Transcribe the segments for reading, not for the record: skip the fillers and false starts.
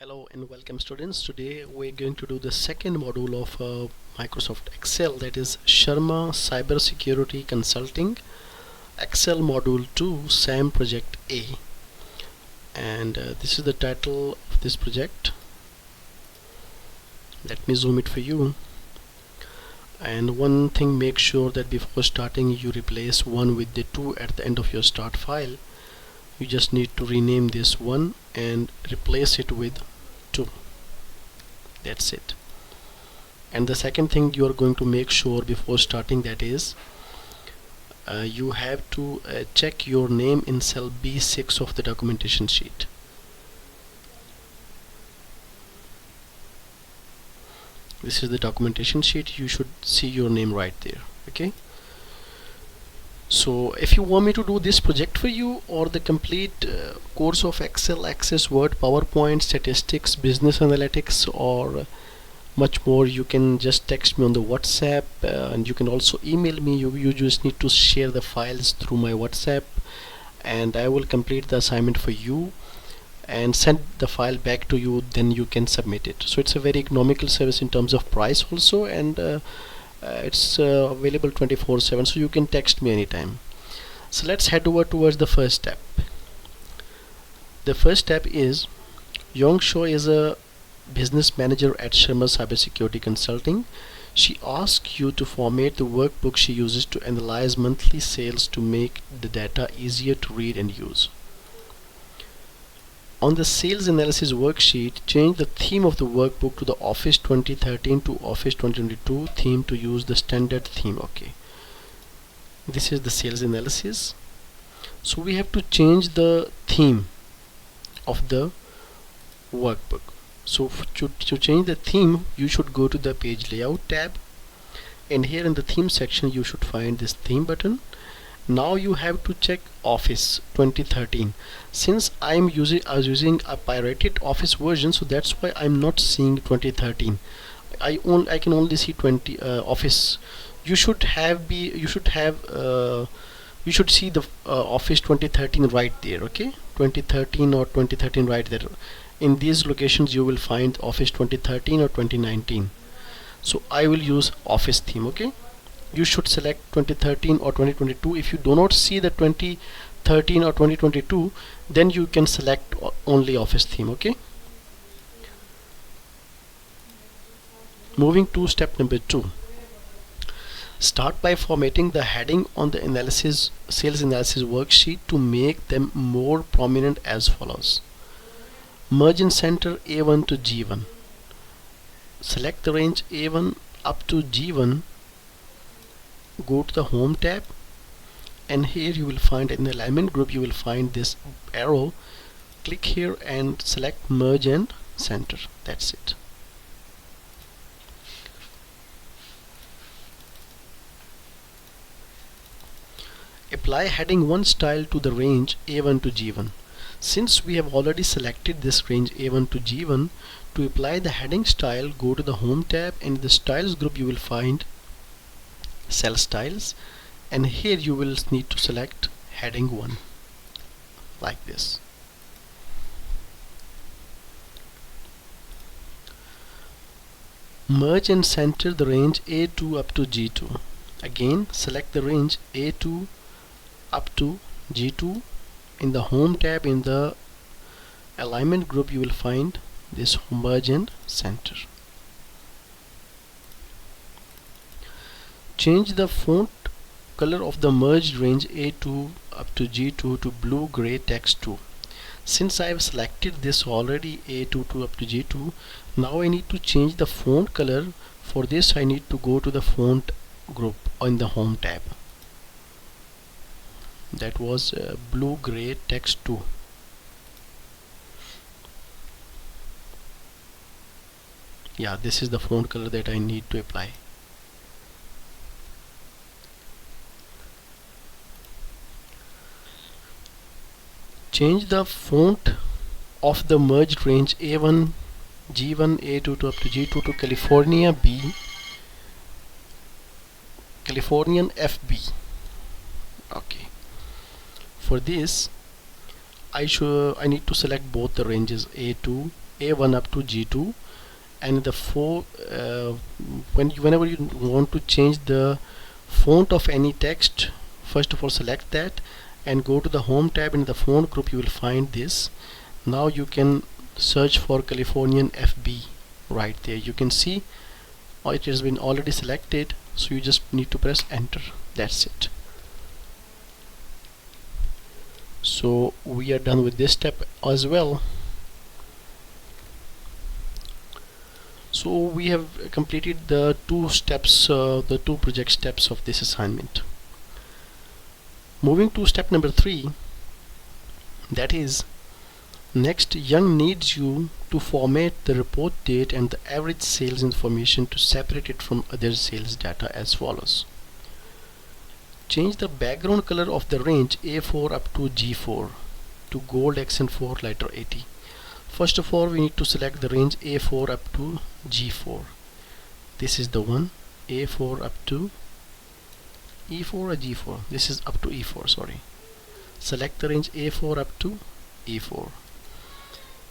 Hello and welcome students. Today we're going to do the second module of Microsoft Excel, that is Sharma Cybersecurity Consulting Excel Module 2 SAM Project A, and this is the title of this project. Let me zoom it for you. And one thing, make sure that before starting you replace 1 with the 2 at the end of your start file. You just need to rename this 1 and replace it with 2. That's it. And the second thing you are going to make sure before starting, that is you have to check your name in cell B6 of the documentation sheet. This is the documentation sheet. You should see your name right there. Okay. So if you want me to do this project for you, or the complete course of Excel, Access, Word, PowerPoint, Statistics, Business Analytics, or much more, you can just text me on the WhatsApp, and you can also email me. You just need to share the files through my WhatsApp, and I will complete the assignment for you and send the file back to you. Then you can submit it. So it's a very economical service in terms of price also, and it's available 24/7, so you can text me anytime. So let's head over towards the first step. The first step is, Yong Choe is a business manager at Sharma Cybersecurity Consulting. She asks you to format the workbook she uses to analyze monthly sales to make the data easier to read and use. On the sales analysis worksheet, change the theme of the workbook to the Office 2013 to Office 2022 theme to use the standard theme. Okay, this is the sales analysis. So we have to change the theme of the workbook. So to change the theme, you should go to the page layout tab, and here in the theme section you should find this theme button. Now you have to check Office 2013. Since I was using a pirated Office version, so that's why I'm not seeing 2013. I can only see Office. You should see the Office 2013 right there. Okay, 2013 or 2013 right there. In these locations you will find Office 2013 or 2019. So I will use Office theme. Okay, you should select 2013 or 2022. If you do not see the 2013 or 2022, then you can select only Office theme. Okay, moving to step number 2. Start by formatting the heading on the sales analysis worksheet to make them more prominent as follows. Merge and center A1 to G1. Select the range A1 up to G1. Go to the Home tab, and here you will find, in the alignment group you will find this arrow. Click here and select Merge and Center. That's it. Apply heading 1 style to the range A1 to G1. Since we have already selected this range A1 to G1, to apply the heading style, go to the Home tab, and in the Styles group you will find Cell Styles, and here you will need to select heading 1 like this. Merge and center the range A2 up to G2. Again, select the range A2 up to G2. In the Home tab, in the alignment group you will find this merge and center. Change the font color of the merged range A2 up to G2 to blue gray text 2. Since I have selected this already, A2 up to G2, now I need to change the font color. For this I need to go to the font group on the Home tab. That was blue gray text 2. Yeah, this is the font color that I need to apply. Change the font of the merged range A1, G1, A2 up to G2 to Californian FB. Okay. For this, I need to select both the ranges A2, A1 up to G2, and the whenever you want to change the font of any text, first of all select that and go to the home tab. In the font group you will find this. Now you can search for Californian FB. Right there you can see it has been already selected, so you just need to press enter. That's it. So we are done with this step as well. So we have completed the two steps, the two project steps of this assignment. Moving to step number 3, that is, next Young needs you to format the report date and the average sales information to separate it from other sales data as follows. Change the background color of the range A4 up to G4 to gold accent 4 letter 80. First of all, we need to select the range A4 up to G4. This is the one, A4 up to E4 or G4. This is up to E4, sorry. Select the range A4 up to E4.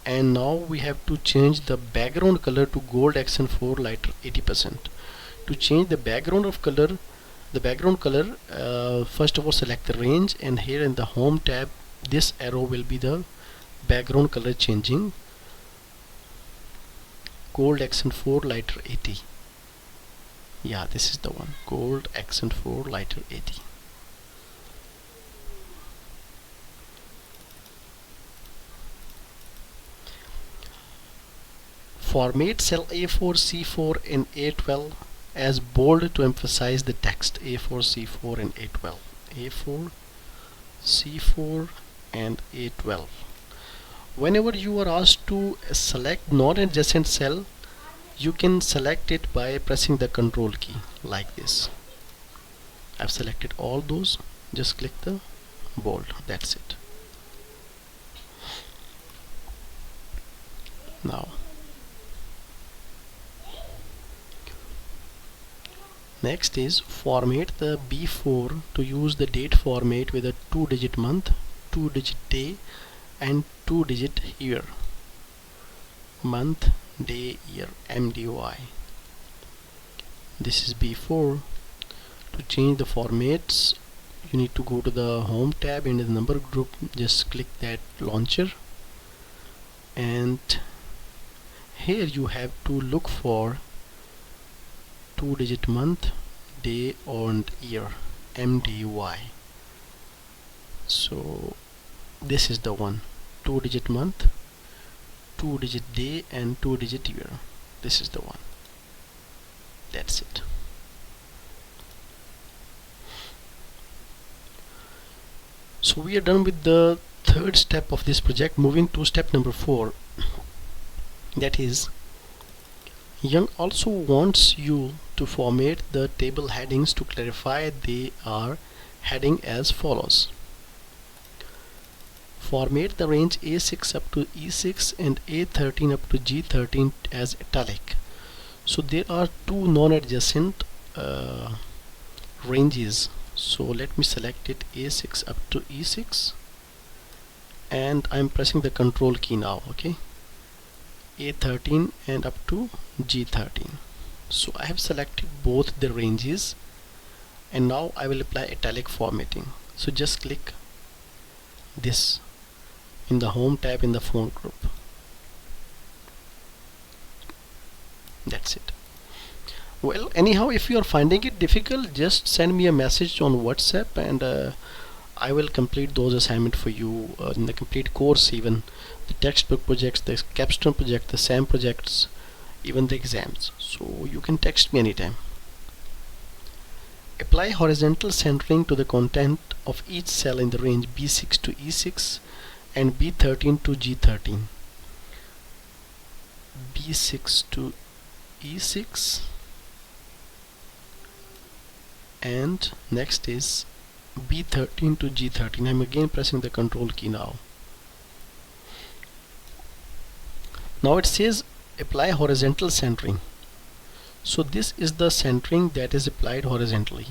And now we have to change the background color to gold accent 4 lighter 80%. To change the background color, first of all select the range, and here in the home tab this arrow will be the background color changing, gold accent 4 lighter 80. Yeah, this is the one, gold accent 4 lighter 80. Format cell A4, C4 and A12 as bold to emphasize the text. A4, C4 and A12. A4, C4 and A12. Whenever you are asked to select non-adjacent cell, you can select it by pressing the control key like this. I've selected all those, just click the bold. That's it. Now next is format the B4 to use the date format with a 2-digit month, 2-digit day and 2-digit year. Month, day, year, MDY. This is B4. To change the formats, you need to go to the home tab, and in the number group just click that launcher, and here you have to look for 2-digit month, day and year, MDY. So this is the one, 2-digit month, 2-digit day and 2-digit year. This is the one. That's it. So we are done with the third step of this project. Moving to step number 4, that is, Young also wants you to format the table headings to clarify they are heading as follows. Format the range A6 up to E6 and A13 up to G13 as italic. So there are two non-adjacent ranges. So let me select it, A6 up to E6, and I'm pressing the control key now. Okay, A13 and up to G13. So I have selected both the ranges, and now I will apply italic formatting. So just click this in the home tab in the font group. That's it. Well, anyhow, if you are finding it difficult, just send me a message on WhatsApp, and I will complete those assignments for you in the complete course, even the textbook projects, the capstone project, the SAM projects, even the exams. So you can text me anytime. Apply horizontal centering to the content of each cell in the range B6 to E6 and B13 to G13. B6 to E6, and next is B13 to G13. I'm again pressing the control key now. Now it says apply horizontal centering. So this is the centering that is applied horizontally.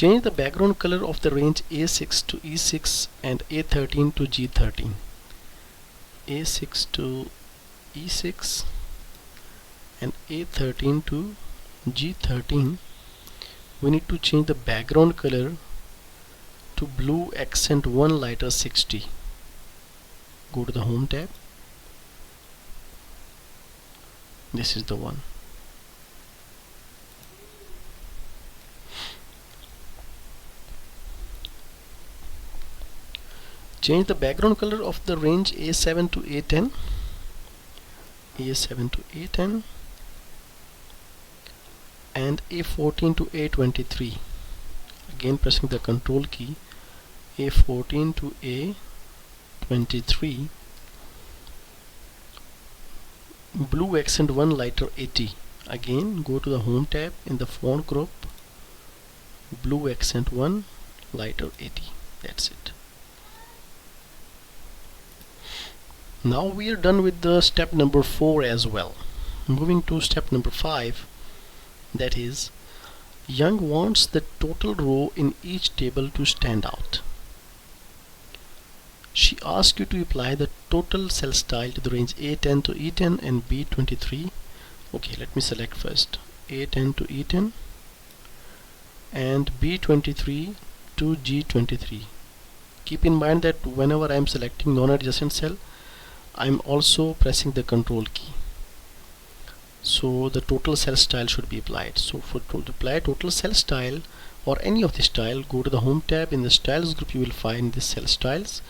Change the background color of the range A6 to E6 and A13 to G13. A6 to E6 and A13 to G13. We need to change the background color to blue accent 1 lighter 60. Go to the home tab. This is the one. Change the background color of the range A7 to A10. A7 to A10 and A14 to A23. Again pressing the control key. A14 to A23. Blue accent 1 lighter 80. Again go to the home tab in the font group. Blue accent 1 lighter 80. That's it. Now we are done with the step number 4 as well. Moving to step number 5, that is, Young wants the total row in each table to stand out. She asks you to apply the total cell style to the range A10 to E10 and B23. Okay, let me select first A10 to E10 and B23 to G23. Keep in mind that whenever I am selecting non-adjacent cell, I'm also pressing the control key, so the total cell style should be applied. So to apply total cell style or any of the style, go to the home tab. In the styles group you will find this cell styles.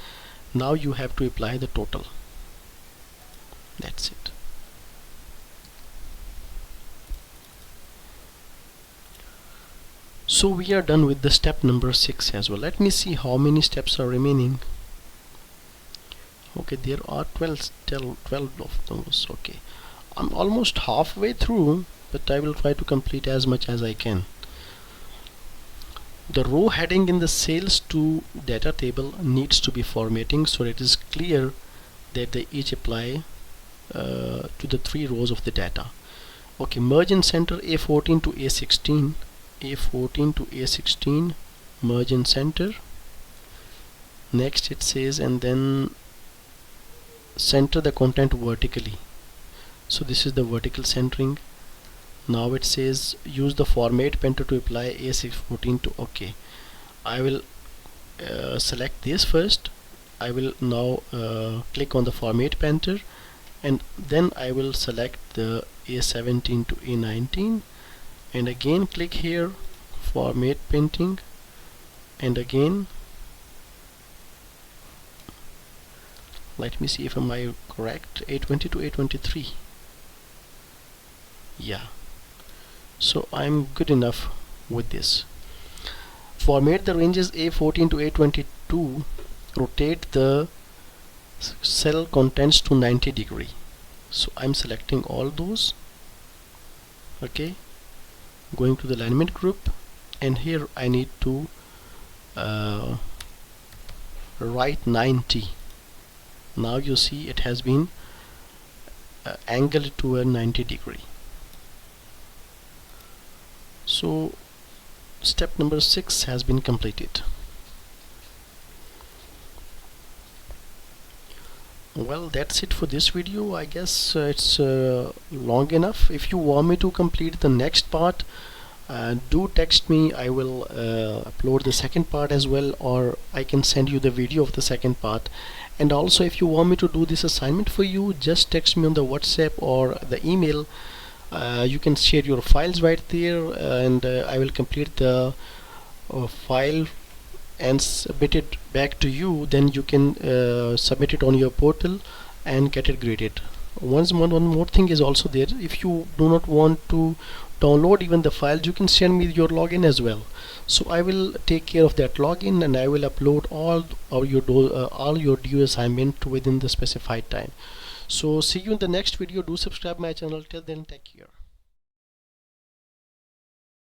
Now you have to apply the total. That's it. So we are done with the step number 6 as well. Let me see how many steps are remaining. Okay, there are 12 of those. Okay, I'm almost halfway through, but I will try to complete as much as I can. The row heading in the sales to data table needs to be formatting so it is clear that they each apply to the 3 rows of the data. Okay, merge in center A14 to A16. A14 to A16, merge in center. Next it says, and then center the content vertically. So this is the vertical centering. Now it says use the format painter to apply A614 to OK. I will select this first. I will now click on the format painter, and then I will select the A17 to A19, and again click here, format painting, and again let me see if am I correct, A20 to A23. Yeah, so I'm good enough with this. Format the ranges A14 to A22. Rotate the cell contents to 90 degree. So I'm selecting all those. Okay, going to the alignment group, and here I need to write 90. Now you see it has been angled to a 90 degree. So step number 6 has been completed. Well, that's it for this video. I guess it's long enough. If you want me to complete the next part, do text me. I will upload the second part as well, or I can send you the video of the second part. And also, if you want me to do this assignment for you, just text me on the WhatsApp or the email. You can share your files right there, and I will complete the file and submit it back to you. Then you can submit it on your portal and get it graded. One more thing is also there. If you do not want to download even the files, you can send me your login as well. So I will take care of that login, and I will upload all your due assignment within the specified time. So see you in the next video. Do subscribe my channel. Till then, take care.